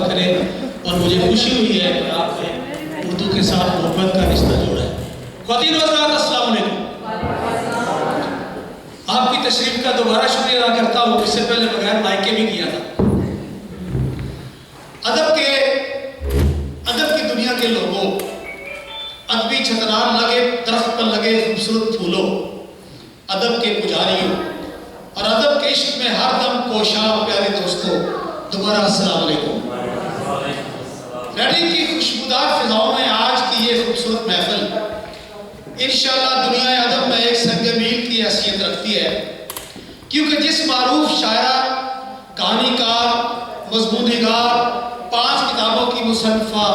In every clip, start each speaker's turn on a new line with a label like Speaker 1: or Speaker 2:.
Speaker 1: کرے اور مجھے خوشی ہوئی ہے کہ آپ نے اردو کے ساتھ محبت کا رشتہ جوڑا ہے۔ خواتین و حضرات السلام علیکم۔ آپ کی تشریف کا دوبارہ شکریہ ادا کرتا ہوں، اس سے پہلے بغیر مائک کے بھی کیا تھا۔ ادب کی دنیا کے لوگوں، ادبی چھترار لگے درخت پر لگے خوبصورت پھولوں، ادب کے پجاریوں اور ادب کے عشق میں ہر دم کوشاں پیارے دوستوں، دوبارہ السلام علیکم۔ ریڈنگ کی خوشبودار فضاؤں میں آج کی یہ خوبصورت محفل انشاءاللہ دنیا ادب میں ایک سنگ میل کی حیثیت رکھتی ہے، کیونکہ جس معروف شاعرہ، کہانی کار، مضمون نگار، 5 کتابوں کی مصنفہ،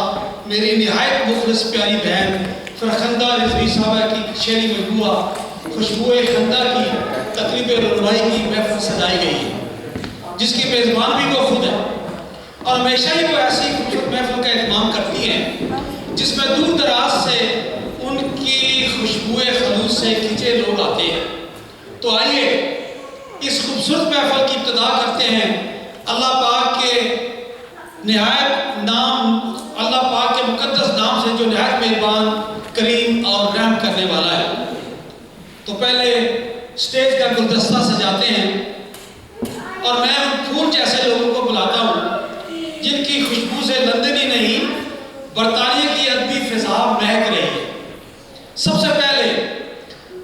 Speaker 1: میری نہایت مخلص پیاری بہن فرخندہ رضوی صاحبہ کی شعری مجموعہ خوشبوئے خندہ کی تقریب رونمائی کی محفل سجائی گئی ہے، جس کی میزبان بھی وہ خود ہے، اور ہمیشہ ہی وہ ایسی خوبصورت محفل کا اہتمام کرتی ہیں جس میں دور دراز سے ان کی خوشبوئے خلوص سے کھنچے لوگ آتے ہیں۔ تو آئیے اس خوبصورت محفل کی ابتدا کرتے ہیں اللہ پاک کے نہایت نام، اللہ پاک کے مقدس نام سے جو نہایت مہربان، کریم اور رحم کرنے والا ہے۔ تو پہلے سٹیج کا گلدستہ سجاتے ہیں اور میں ان پھول جیسے لوگوں کو بلاتا ہوں جن کی خوشبو سے لندن ہی نہیں برطانیہ کی ادبی فضا مہک رہی ہے۔ سب سے پہلے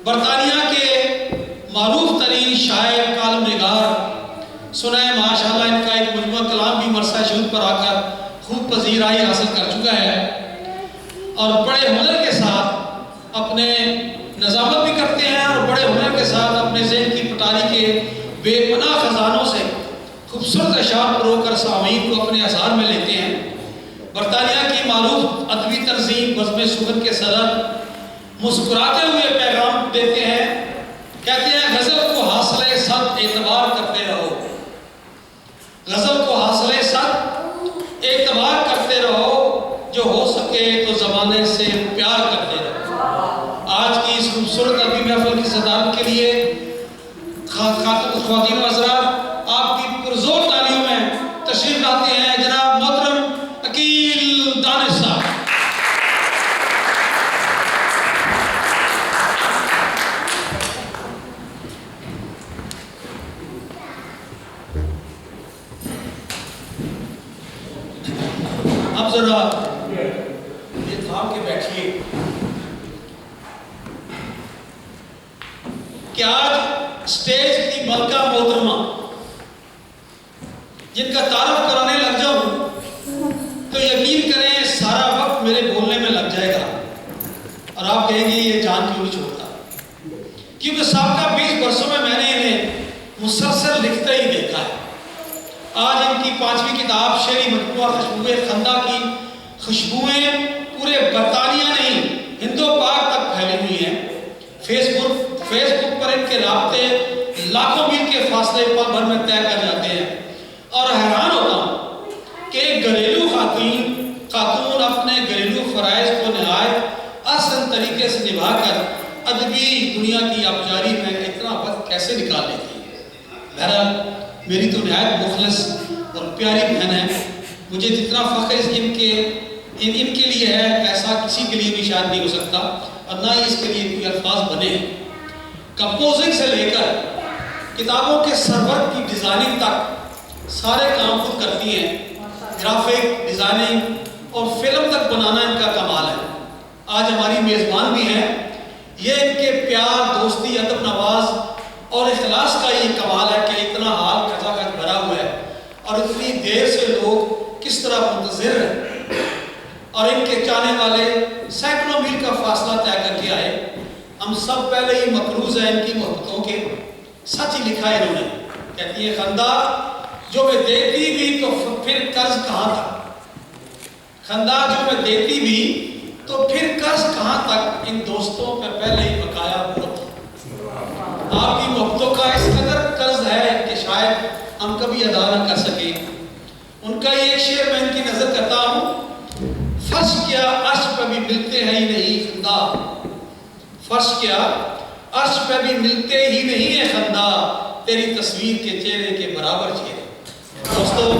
Speaker 1: برطانیہ کے معروف ترین شاعر، کالم نگار، سنائے ماشاءاللہ ان کا ایک مجموعہ کلام بھی مرثا شہود پر آ کر خوب پذیرائی حاصل کر چکا ہے، اور بڑے ہنر کے ساتھ اپنے نظامت بھی کرتے ہیں اور بڑے ہنر کے ساتھ اپنے ذہن کی پٹاری کے بے پناہ خزانوں سے خوبصورت اشعار پرو کر سامعین کو اپنے اثار میں لیتے ہیں۔ برطانیہ کی معروف ادبی تنظیم بزم سخن کے صدر مسکراتے ہوئے پیغام دیتے ہیں، کہتے ہیں غزل کو حاصل صد اعتبار کرتے رہو، غزل کو حاصل صد اعتبار کرتے رہو، جو ہو سکے تو زمانے سے پیار کرتے رہو۔ آج کی اس خوبصورت ادبی محفل کی صدارت کے لیے خواتین و حضرات آپ کی پرزور تالیوں میں تشریف لاتے ہیں جناب محترم عقیل دانش صاحب۔ اب ذرا یہ تھام کے بیٹھیے کہ آج سٹیج کی ملکہ محترمہ جن کا تعارف کرانے لگ جاؤں تو یقین کریں سارا وقت میرے بولنے میں لگ جائے گا اور آپ کہیں گے یہ جان کیوں نہیں چھوڑتا، کیونکہ سابقہ 20 برسوں میں نے انہیں مسلسل لکھتے ہی دیکھا ہے۔ آج ان کی 5ویں کتاب شعری مجموعہ خوشبوئے خندہ کی خوشبوئیں پورے برطانیہ نہیں ہند و پاک تک پھیلی ہوئی ہیں۔ فیس بک پر ان کے رابطے لاکھوں میل کے فاصلے پل بھر میں طے کر جاتے ہیں، اور حیران ہوتا ہوں کہ ایک گھریلو خاتون اپنے گھریلو فرائض کو نہایت آسان طریقے سے نبھا کر ادبی دنیا کی آبجاری میں اتنا وقت کیسے نکال لیتی ہے۔ بہرحال میری تو نہایت مخلص اور پیاری بہن ہے، مجھے جتنا فخر ان کے لیے ہے ایسا کسی کے لیے بھی شاید نہیں ہو سکتا، اور نہ ہی اس کے لیے کوئی الفاظ بنے ہیں۔ کمپوزنگ سے لے کر کتابوں کے سرورق کی ڈیزائننگ تک سارے کام خود کرتی ہیں، گرافک ڈیزائننگ اور فلم تک بنانا ان کا کمال ہے۔ آج ہماری میزبان بھی ہیں، یہ ان کے پیار، دوستی، ادب نواز اور اخلاص کا یہ کمال ہے کہ اتنا حال کھچا کھچ بھرا ہوا ہے اور اتنی دیر سے لوگ کس طرح منتظر ہیں، اور ان کے چاہنے والے سینکڑوں میل کا فاصلہ طے کر کے آئے۔ ہم سب پہلے ہی مقروض ہیں ان کی محبتوں کے، سچ ہی لکھا ہے انہوں نے، کہتی ہے خندہ جو میں دیتی بھی تو پھر قرض کہاں تک، خندہ جو میں دیتی بھی تو پھر قرض کہاں تک، ان دوستوں پہ پہلے ہی بقایا بہت۔ آپ کی محبتوں کا اس قدر قرض ہے کہ شاید ہم کبھی ادا نہ کر سکیں۔ ان کا یہ ایک شعر میں ان کی نظر کرتا ہوں، فرش کیا عرش پہ بھی ملتے ہیں ہی نہیں خندہ، فرش کیا عرش پہ بھی ملتے ہی نہیں ہے خندہ، تیری تصویر کے چہرے کے برابر چہرے۔ دوستو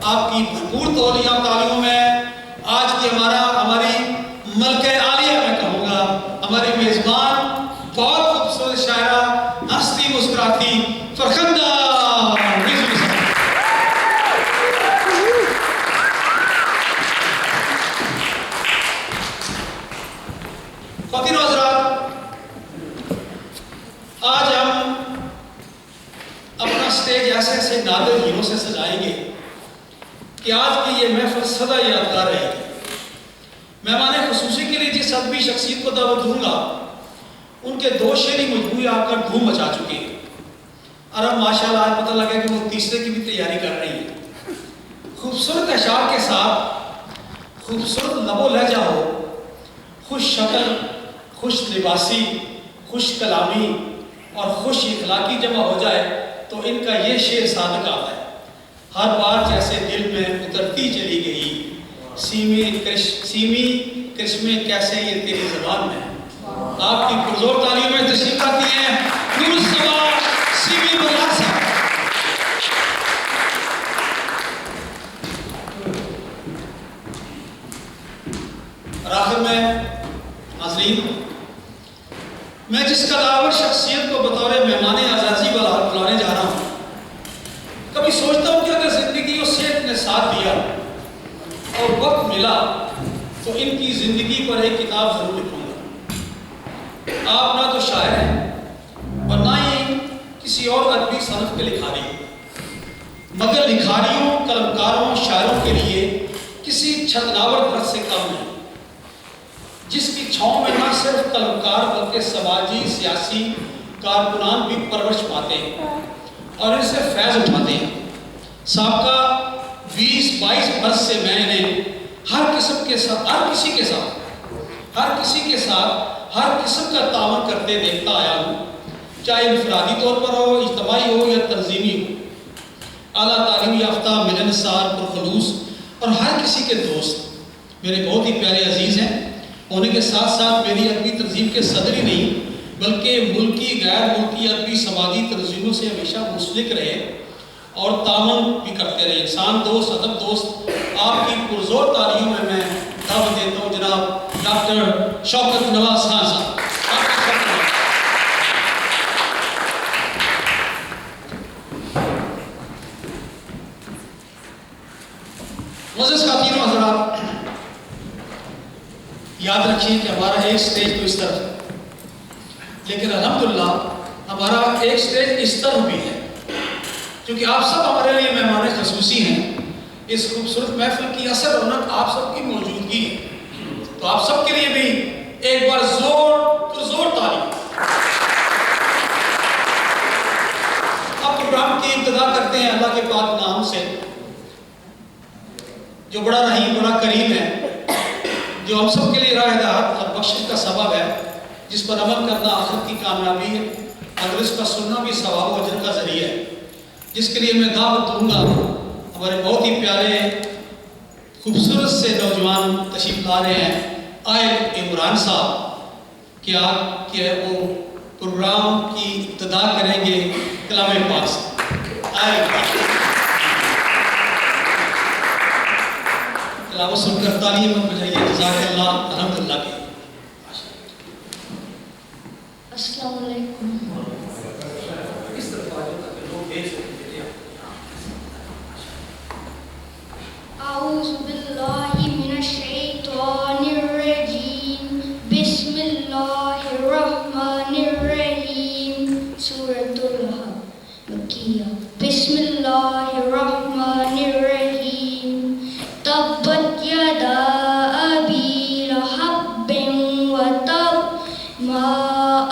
Speaker 1: آپ کی بھرپور تعلیموں میں آج کی ہماری ملکہ عالیہ میں کہوں گا ہماری میزبان بہت خوبصورت شاعرہ ہنستی مسکراتی فرخندہ خواتین و حضرات، آج ہم اپنا سٹیج ایسے ایسے نادر ہیروں سے سجائیں گے کہ آج کی یہ محفل سدا یادگار رہے گی۔ مہمان خصوصی کے لیے جس ادبی شخصیت کو دعوت دوں گا ان کے 2 شعری مجموعے آپ کا دھوم مچا چکے ہیں اور اب ماشاءاللہ آج پتہ لگا کہ وہ تیسرے کی بھی تیاری کر رہی ہیں۔ خوبصورت اشعار کے ساتھ خوبصورت لب و لہجہ ہو، خوش شکل، خوش لباسی، خوش کلامی اور خوش اخلاقی جمع ہو جائے تو ان کا یہ شعر صادق آتا ہے: ہر بار جیسے دل میں اترتی چلی گئی سیمی کرشمے کیسے یہ تیری زبان میں۔ آپ کی پرزور تعلیم میں تشریف لاتی ہیں نور السما سیمی بلال صاحب۔ اور آخر میں ناظرین، میں جس قداور شخصیت کو بطور مہمان اعزازی بلانے جا رہا ہوں، کبھی سوچتا ہوں کہ اگر زندگی اور صحت نے ساتھ دیا اور وقت ملا تو ان کی زندگی پر ایک کتاب ضرور لکھوں گا۔ آپ نہ تو شاعر ہیں اور نہ ہی کسی اور ادبی صنف کے لکھاری، مگر لکھاریوں، قلمکاروں، شاعروں کے لیے کسی چھتناور درخت سے کم نہیں، جس کی چھاؤں میں نہ صرف قلمکار بلکہ سماجی سیاسی کارکنان بھی پرورش پاتے ہیں اور ان سے فیض اٹھاتے ہیں۔ سابقہ 20-22 برس سے میں نے ہر کسی کے ساتھ ہر قسم کا تعاون کرتے دیکھتا آیا ہوں، چاہے انفرادی طور پر ہو، اجتماعی ہو یا تنظیمی ہو۔ اعلیٰ تعلیم یافتہ، ملنسار، پرخلوص اور ہر کسی کے دوست میرے بہت ہی پیارے عزیز ہیں، ہونے کے ساتھ ساتھ میری ادبی تنظیم کے صدر ہی نہیں بلکہ ملکی غیر ملکی ادبی سماجی تنظیموں سے ہمیشہ منسلک رہے اور تعاون بھی کرتے رہے۔ انسان دوست، ادب دوست، آپ کی پرزور تعلیم میں دعوت دیتا ہوں جناب ڈاکٹر شوکت نواز خان صاحب۔ معزز خواتین و حضرات، یاد رکھیے کہ ہمارا ایک سٹیج تو اس طرف ہے، لیکن الحمدللہ ہمارا ایک سٹیج اس طرف بھی ہے، کیونکہ آپ سب ہمارے لیے مہمان خصوصی ہیں۔ اس خوبصورت محفل کی اصل رونق آپ سب کی موجودگی ہے، تو آپ سب کے لیے بھی ایک بار زور تعلیم۔ اب پروگرام کی ابتدا کرتے ہیں اللہ کے پاک نام سے، جو بڑا رحیم، بڑا کریم ہے، جو ہم سب کے لیے راہ ہدایت اور بخشش کا سبب ہے، جس پر عمل کرنا آخرت کی کامیابی ہے، اگر اس کا سننا بھی ثواب و اجر کا ذریعہ ہے، جس کے لیے میں دعوت دوں گا ہمارے بہت ہی پیارے خوبصورت سے نوجوان تشریف لا رہے ہیں عائل عمران صاحب، کہ وہ پروگرام کی ابتدا کریں گے کلام پاک سے۔ تلاوت سن کر تعلیم بجائیے، جزاک اللہ، الحمدللہ کی۔
Speaker 2: السلام علیکم۔ اعوذ باللہ من الشیطان الرجیم، بسم اللہ الرحمن الرحیم۔ سورۃ الحب مکیہ۔ بسم اللہ الرحمن الرحیم۔ تبت یدا ابی لہب وتب، ما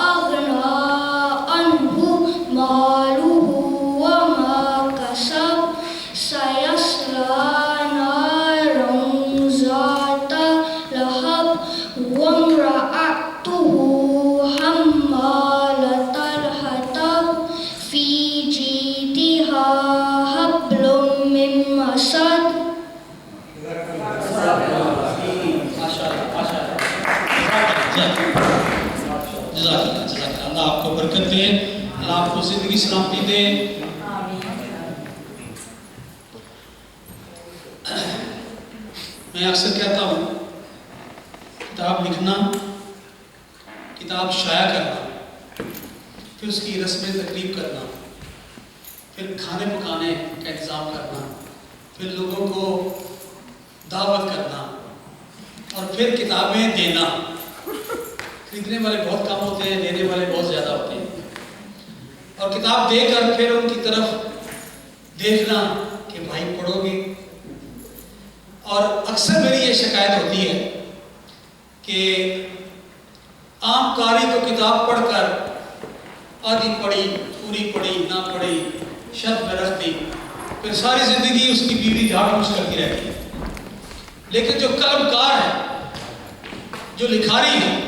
Speaker 2: اغنی عنہ مالہ وما کسب، سیصلی نارا ذات لہب، وامرأتہ حمالۃ الحطب، فی جیدہا حبل من مسد۔
Speaker 1: اللہ آپ کو برکت دے، اللہ آپ کو زندگی سلامتی دے۔ میں اکثر کہتا ہوں کتاب لکھنا، کتاب شائع کرنا، پھر اس کی رسم تقریب کرنا، پھر کھانے پکانے کا انتظام کرنا، پھر لوگوں کو دعوت کرنا، اور پھر کتابیں دینا. خریدنے والے بہت کم ہوتے ہیں، دینے والے بہت زیادہ ہوتے ہیں. اور کتاب دے کر پھر ان کی طرف دیکھنا کہ بھائی پڑھو گے. اور اکثر میری یہ شکایت ہوتی ہے کہ عام قاری تو کتاب پڑھ کر آدھی پڑھی، پوری پڑھی، نہ پڑھی، شرط میں رکھ دی، پھر ساری زندگی اس کی بیوی جھاڑ پوچھ کرتی رہتی ہے. لیکن جو قلم کار ہے، جو لکھاری ہے،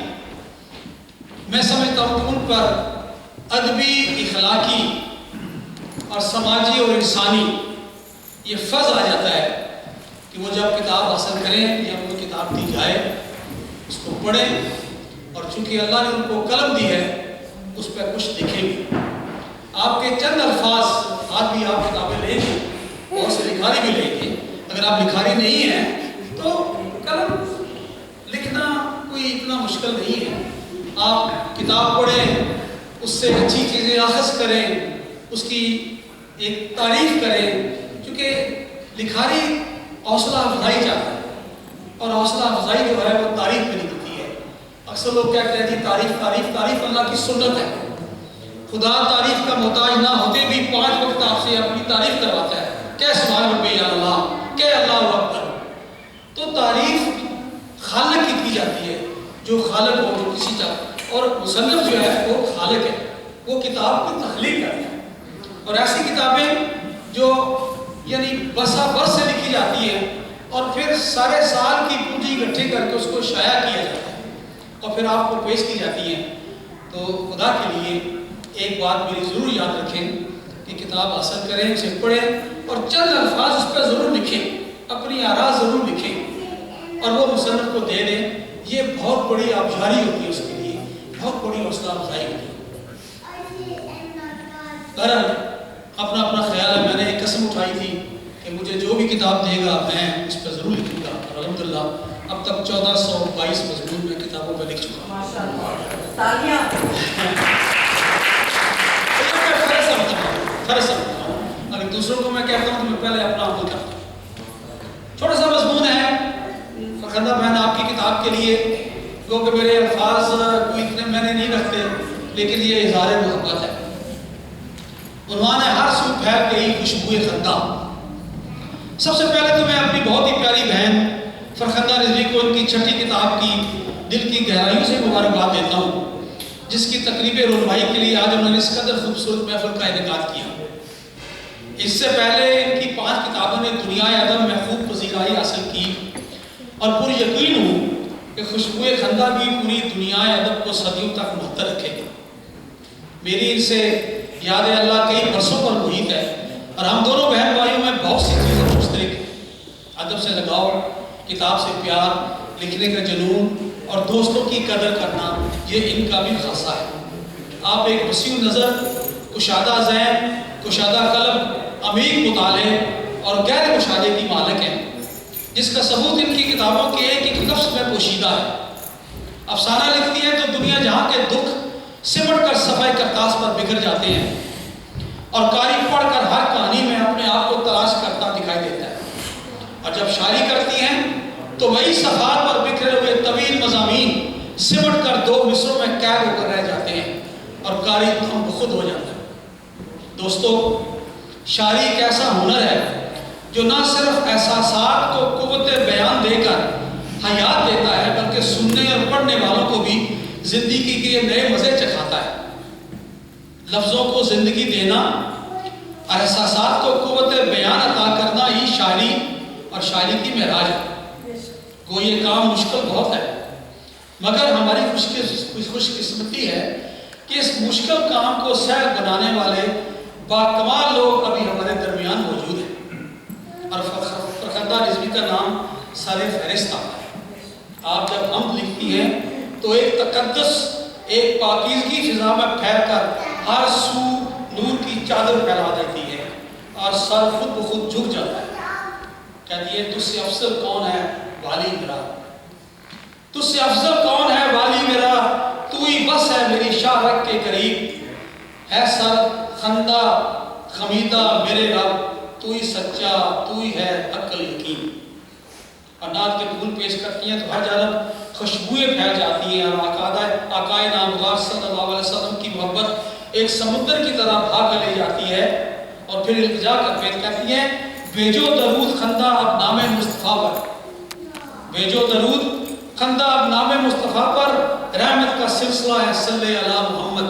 Speaker 1: میں سمجھتا ہوں کہ ان پر ادبی، اخلاقی اور سماجی اور انسانی یہ فرض آ جاتا ہے کہ وہ جب کتاب حاصل کریں یا ان کو کتاب دی جائے اس کو پڑھیں، اور چونکہ اللہ نے ان کو قلم دی ہے اس پہ کچھ لکھیں بھی. آپ کے چند الفاظ آج بھی آپ کتابیں لیں گے، بہت سے لکھاری بھی لیں گے. اگر آپ لکھاری نہیں ہیں تو قلم لکھنا کوئی اتنا مشکل نہیں ہے. آپ کتاب پڑھیں، اس سے اچھی چیزیں اخذ کریں، اس کی ایک تعریف کریں، کیونکہ لکھاری حوصلہ افزائی چاہتا ہے، اور حوصلہ افزائی جو ہے وہ تعریف میں نکلتی ہے. اکثر لوگ کہتے ہیں جی تعریف تعریف تعریف اللہ کی سنت ہے. خدا تعریف کا محتاج نہ ہوتے بھی 5 وقت آپ سے اپنی تعریف کرواتا ہے. کہ سبحان ربی یا اللہ، کہ اللہ اکبر. تو تعریف خالق کی جاتی ہے، جو خالق ہو، جو کسی کا. اور مصنف جو ہے وہ خالق ہے، وہ کتاب کی تخلیق کرتا ہے. اور ایسی کتابیں جو یعنی برسا برس سے لکھی جاتی ہیں اور پھر سارے سال کی پونجی اکٹھی کر کے اس کو شائع کیا جاتا ہے اور پھر آپ کو پیش کی جاتی ہیں. تو خدا کے لیے ایک بات میری ضرور یاد رکھیں کہ کتاب حاصل کریں، اسے پڑھیں اور چند الفاظ اس پہ ضرور لکھیں، اپنی آراء ضرور لکھیں اور وہ مصنف کو دے دیں. یہ بہت بڑی آبشاری ہوتی ہے، اس کے لیے بہت بڑی حوصلہ افزائی ہوتی ہے. بہرحال اپنا اپنا خیال ہے. میں نے ایک قسم اٹھائی تھی کہ مجھے جو بھی کتاب دے گا میں اس پہ ضرور لکھوں گا. اور الحمدللہ اب تک 1422 مضمون میں کتابوں پہ لکھ چکا ہوں. فرض سمجھتا ہوں. اگر دوسروں کو میں کہتا ہوں تو میں پہلے اپنا عمل کرتا ہوں. چھوٹا سا مضمون ہے فرخندہ بہن آپ کی کتاب کے لیے. گو کہ میرے الفاظ کوئی اتنے میں نے نہیں رکھتے، لیکن یہ اظہار محبت ہے. عنوان ہے ہر سو پھیل گئی خوشبوئے خندہ. سب سے پہلے تو میں اپنی بہت ہی پیاری بہن فرخندہ رضوی کو ان کی چھٹی کتاب کی دل کی گہرائیوں سے مبارکباد دیتا ہوں، جس کی تقریب رونمائی کے لیے آج انہوں نے اس قدر خوبصورت محفل کا انعقاد کیا. اس سے پہلے ان کی 5 کتابوں نے دنیا ادب میں خوب پذیرائی حاصل کی اور پر یقین ہوں کہ خوشبوئے خندہ بھی پوری دنیا ادب کو صدیوں تک محتر رکھے گی. میری ان سے یاد اللہ کئی برسوں پر محیط ہے اور ہم دونوں بہن بھائیوں میں بہت سی چیزیں مشترک ہیں. ادب سے لگاؤ، کتاب سے پیار، لکھنے کا جنون اور دوستوں کی قدر کرنا، یہ ان کا بھی خاصہ ہے. آپ ایک وسیع نظر، کشادہ ذہن، کشادہ قلم، عمیق مطالعے اور غیر مشاہدے کی مالک ہیں، جس کا ثبوت ان کی کتابوں کے ایک لفظ میں پوشیدہ ہے. افسانہ لکھتی ہے تو دنیا جہاں کے دکھ سمٹ کر صفحہ کرتاس پر بکھر جاتے ہیں اور قاری پڑھ کر ہر کہانی میں اپنے آپ کو تلاش کرتا دکھائی دیتا ہے. اور جب شاعری کرتی ہیں تو وہی صفحات پر بکھرے ہوئے طویل مضامین سمٹ کر 2 مصروں میں قید ہو کر رہ جاتے ہیں اور قاری ہم بخود ہو جاتا ہے. دوستو، شاعری ایک ایسا ہنر ہے جو نہ صرف احساسات کو قوت بیان دے کر حیات دیتا ہے، بلکہ سننے اور پڑھنے والوں کو بھی زندگی کے نئے مزے چکھاتا ہے. لفظوں کو زندگی دینا اور احساسات کو قوت بیان عطا کرنا ہی شاعری اور شاعری کی معراج ہے. کو یہ کام مشکل بہت ہے، مگر ہماری خوش قسمتی ہے کہ اس مشکل کام کو سہل بنانے والے باکمال لوگ ابھی ہمارے درمیان موجود ہیں. اور فرخندہ رضوی کا نام سارے فہرست آتا ہے. آپ جب حمد لکھتی ہیں تو ایک تقدس، ایک پاکیزگی فضا میں پھیل کر ہر سو نور کی چادر پھیلا دیتی ہے اور سر خود بخود جھک جاتا ہے. کہتی ہے تجھ سے افضل کون ہے والی میرا، تجھ سے افضل کون ہے والی میرا، تو ہی بس ہے میری شاہ رگ کے قریب، ہے سر خندہ خمیدہ میرے رب، تو ہی سچا تو ہی ہے عقل یقین۔ اور نعت کے پھول پیش کرتی ہیں تو ہر جانب خوشبوئیں پھیل جاتی ہیں، اور آقائے نامدار صلی اللہ علیہ وسلم کی محبت ایک سمندر کی طرح بھاگ لے جاتی ہے۔ اور پھر التجا کرتے کہتی ہیں بھیجو درود خندہ اب نام مصطفیٰ پر، بھیجو درود خندہ اب نام مصطفیٰ پر، رحمت کا سلسلہ ہے صلی علی محمد۔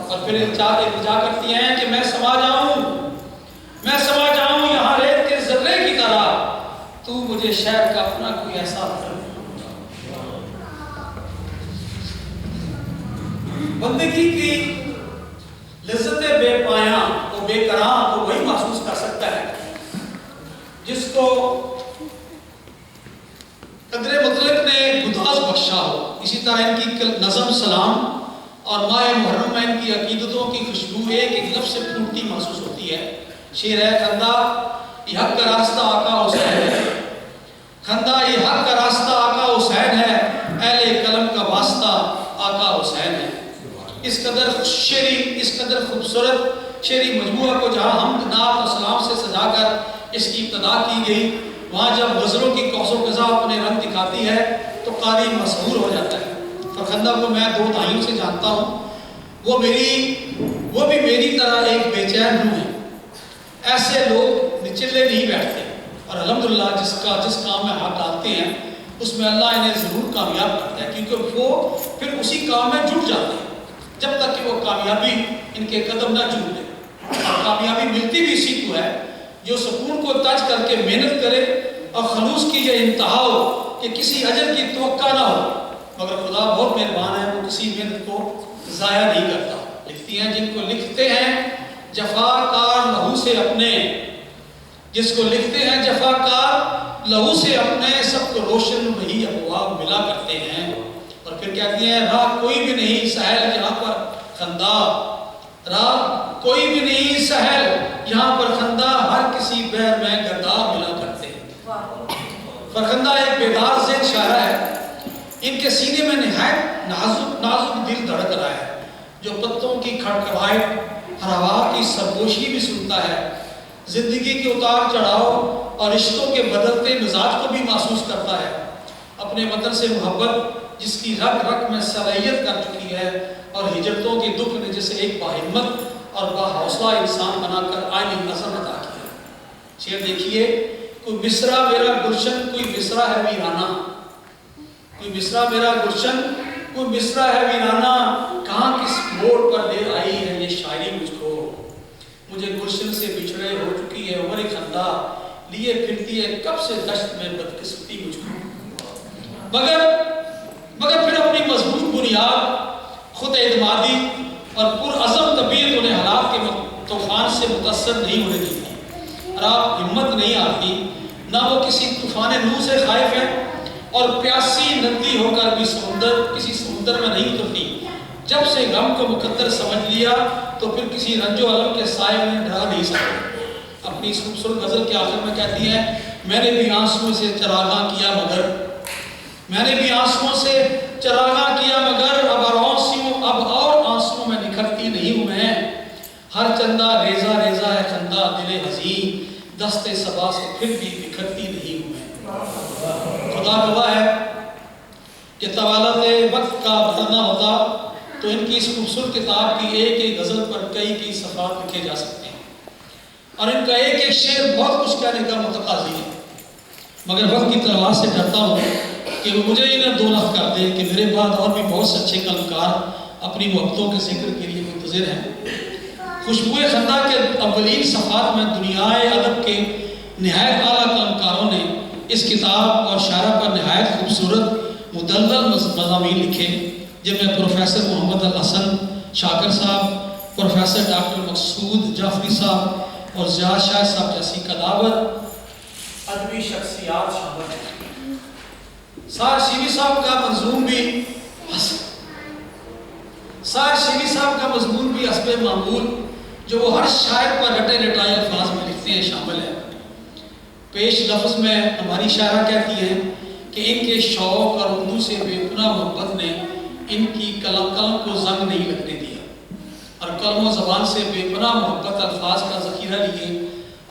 Speaker 1: اور پھر التجا کرتی ہیں کہ میں سما جاؤں یہاں ریت کے ذرے کی طرح، تو مجھے شہر کا اپنا کوئی احساس کر۔ بندگی کی لذت بے پایاں و بے قرار کو وہی محسوس کر سکتا ہے جس کو قدر مطلق نے گداز بخشا ہو۔ اسی طرح ان کی نظم سلام اور ماہ محرم میں ان کی عقیدتوں کی خوشبو ایک ایک لفظ سے پھوٹتی محسوس ہوتی ہے۔ شعر ہے خندہ یہ حق کا راستہ آقا حسین ہے، خندہ یہ حق کا راستہ آقا حسین ہے، اہل قلم کا واسطہ آقا حسین ہے۔ اس قدر شعری، اس قدر خوبصورت شعری مجموعہ کو جہاں حمد نعت و سلام سے سجا کر اس کی ابتدا کی گئی، وہاں جب غزلوں کی قوس و قزح اپنے رنگ دکھاتی ہے تو قاری مسحور ہو جاتا ہے۔ فرخندہ کو میں 2 دہائیوں سے جانتا ہوں، وہ بھی میری طرح ایک بے چین روح ہے۔ ایسے لوگ نچلے نہیں بیٹھتے، اور الحمدللہ جس کام میں ہاتھ ڈالتے ہیں اس میں اللہ انہیں ضرور کامیاب کرتا ہے، کیونکہ وہ پھر اسی کام میں جٹ جاتے ہیں جب تک کہ وہ کامیابی ان کے قدم نہ چوم لے۔ اور کامیابی ملتی بھی اسی کو ہے جو سکون کو تج کر کے محنت کرے اور خلوص کی یہ انتہا ہو کہ کسی اجر کی توقع نہ ہو، مگر خدا بہت مہربان ہے، وہ کسی محنت کو ضائع نہیں کرتا۔ لکھتی ہیں جن کو لکھتے ہیں جفا کار لہو سے اپنے، جس کو لکھتے ہیں جفا کار لہو سے اپنے، سب کو روشن وہی ابواب ملا کرتے ہیں۔ اور پھر کہتی ہیں راہ کوئی بھی نہیں سہل یہاں پر خندہ، راہ کوئی بھی نہیں سہل یہاں پر خندہ، ہر کسی بیر میں گرداب ملا کرتے ہیں۔ فرخندہ ایک بیدار ذہن شاعرہ ہے، ان کے سینے میں نہایت نازک دل دھڑک رہا ہے، جو پتوں کی کھڑکھڑاہٹ ہوا کی سرگوشی بھی سنتا ہے، زندگی کے اتار چڑھاؤ اور رشتوں کے بدلتے مزاج کو بھی محسوس کرتا ہے، اپنے وطن سے محبت جس کی رگ رگ میں صلاحیت کر چکی ہے، اور ہجرتوں کے دکھ نے جسے ایک باہمت اور باحوصلہ انسان بنا کر آئینی نظر عطا کیا۔ شعر دیکھیے کوئی مصرع میرا گلشن کوئی مصرع ہے ویرانہ، کوئی مصرع میرا گلشن کوئی مصرع ہے ویرانہ، کہاں کس موڑ پر لے آئی ہے یہ شاعری مجھ کو، مجھے گلشن سے بچھڑے ہو چکی ہے عمر خندہ، لیے پھرتی ہے کب سے دشت میں بدقسمتی مجھ کو۔ مگر پھر اپنی مضبوط بنیاد، خود اعتمادی اور پرعزم طبیعت انہیں حالات کے طوفان سے متاثر نہیں ہونے دیتی، اور آپ ہمت نہیں آتی، نہ وہ کسی طوفان نوح سے خائف ہے، اور پیاسی ندی ہو کر بھی کسی سمندر میں نہیں اترتی۔ جب سے غم کو مقدر سمجھ لیا تو پھر کسی رنج و الم کے سائے میں ڈرا نہیں سکتے۔ اپنی اس خوبصورت غزل کے آخر میں کہتی ہے میں نے بھی آنسوؤں سے چراغاں کیا مگر، میں نے بھی آنسوؤں سے چراغاں کیا مگر، اب اور آنسوؤں میں نکھرتی نہیں ہوں میں، ہر چندہ ریزہ ریزہ ہے خندہ دل حزین، دست صبا سے پھر بھی بکھرتی نہیں ہوں میں۔ خدا گواہ ہے کہ طوالت وقت کا بدلنا ہوتا تو ان کی اس خوبصورت کتاب کی ایک ایک غزل پر کئی صفحات لکھے جا سکتے ہیں، اور ان کا ایک ایک شعر بہت کچھ کہنے کا متقاضی ہے، مگر وقت کی تلوار سے ڈرتا ہوں کہ وہ مجھے انہیں 2 لفظ کر دے کہ میرے بعد اور بھی بہت سے اچھے قلمکار اپنی محبتوں کے ذکر کے لیے منتظر ہیں۔ خوشبوئے خندہ کے اولین صفحات میں دنیائے ادب کے نہایت اعلیٰ قلمکاروں نے اس کتاب اور شاعرہ پر نہایت خوبصورت مدلل مضامین لکھے، جن میں پروفیسر محمد الحسن شاکر صاحب، پروفیسر ڈاکٹر مقصود جعفری صاحب اور زیاد شاہ صاحب جیسی قداور ادبی شخصیات شامل ہیں۔ سار شیوی صاحب کا منظوم بھی حسب معمول جو وہ ہر شاعر پر رٹے رٹائے الفاظ میں لکھتے ہیں شامل ہے۔ پیش لفظ میں ہماری شاعرہ کہتی ہیں کہ ان کے شوق اور اردو سے بے پناہ محبت نے ان کی قلم کو زنگ نہیں لگنے دیا، اور قلم و زبان سے بے پناہ محبت الفاظ کا ذخیرہ لیے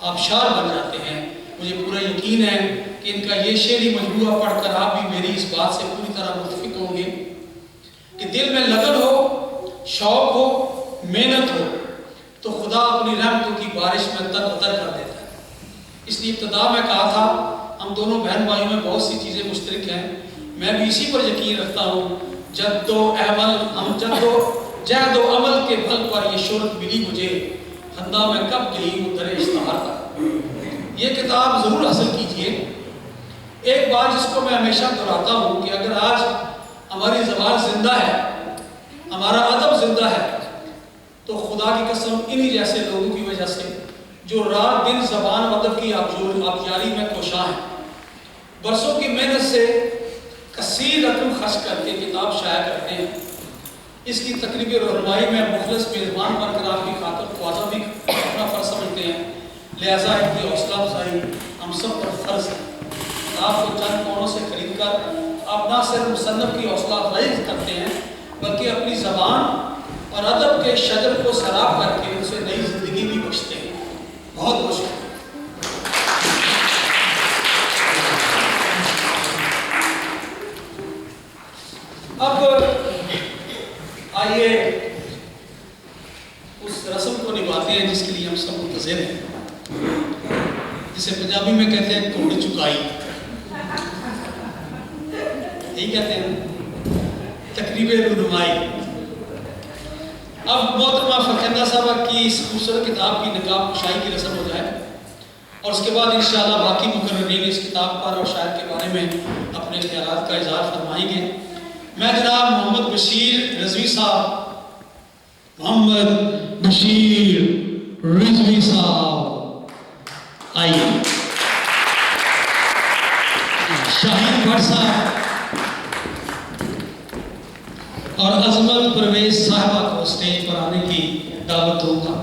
Speaker 1: آبشار بن جاتے ہیں۔ مجھے پورا یقین ہے کہ ان کا یہ شعری مجموعہ پڑھ کر آپ بھی میری اس بات سے پوری طرح متفق ہوں گے کہ دل میں لگن ہو، شوق ہو، محنت ہو تو خدا اپنی رحمتوں کی بارش میں تر بتر کر دیتا ہے۔ اس لیے ابتدا میں کہا تھا ہم دونوں بہن بھائیوں میں بہت سی چیزیں مشترک ہیں، میں بھی اسی پر یقین رکھتا ہوں۔ جد و عمل کے بھل پر یہ شہرت ملی مجھے، خندہ میں کب گئی وہ در اشتہار کا۔ یہ کتاب ضرور حاصل کیجئے۔ ایک بات جس کو میں ہمیشہ دہراتا ہوں کہ اگر آج ہماری زبان زندہ ہے، ہمارا ادب زندہ ہے، تو خدا کی قسم انہی جیسے لوگوں کی وجہ سے جو رات دن زبان و ادب کی آبیاری میں کوشاں ہیں، برسوں کی محنت سے کثیر رقم خرچ کر کے کتاب شائع کرتے ہیں۔ اس کی تقریب رہنمائی میں مخلص میزبان بن کر آپ کی خاطر خواجہ بھی اپنا فرض سمجھتے ہیں، لہذا ان کی حوصلہ افزائی ہم سب پر فرض ہے۔ کتاب کو چند پونوں سے خرید کر آپ نہ صرف مصنف کی حوصلہ افزائی کرتے ہیں بلکہ اپنی زبان اور ادب کے شجر کو سیراب کر کے اسے نئی زندگی بھی بخشتے ہیں۔ بہت بہت شکریہ۔ اب آئیے اس رسم کو نبھاتے ہیں جس کے لیے ہم سب منتظر ہیں، جسے پنجابی میں کہتے ہیں کوڑ چکائی، یہی کہتے ہیں تقریب رہنمائی۔ اب محترمہ فخندہ صاحبہ کی اس خوبصورت کتاب کی نقاب کشائی کی رسم ہو جائے اور اس کے بعد انشاءاللہ باقی مقررین اس کتاب پر اور شاعر کے بارے میں اپنے خیالات کا اظہار فرمائیں گے۔ میں جناب محمد بشیر رضوی صاحب آئیے، شاہین بھٹ صاحب اور عظمت پرویز صاحبہ کو اسٹیج پر آنے کی دعوت دوں گا۔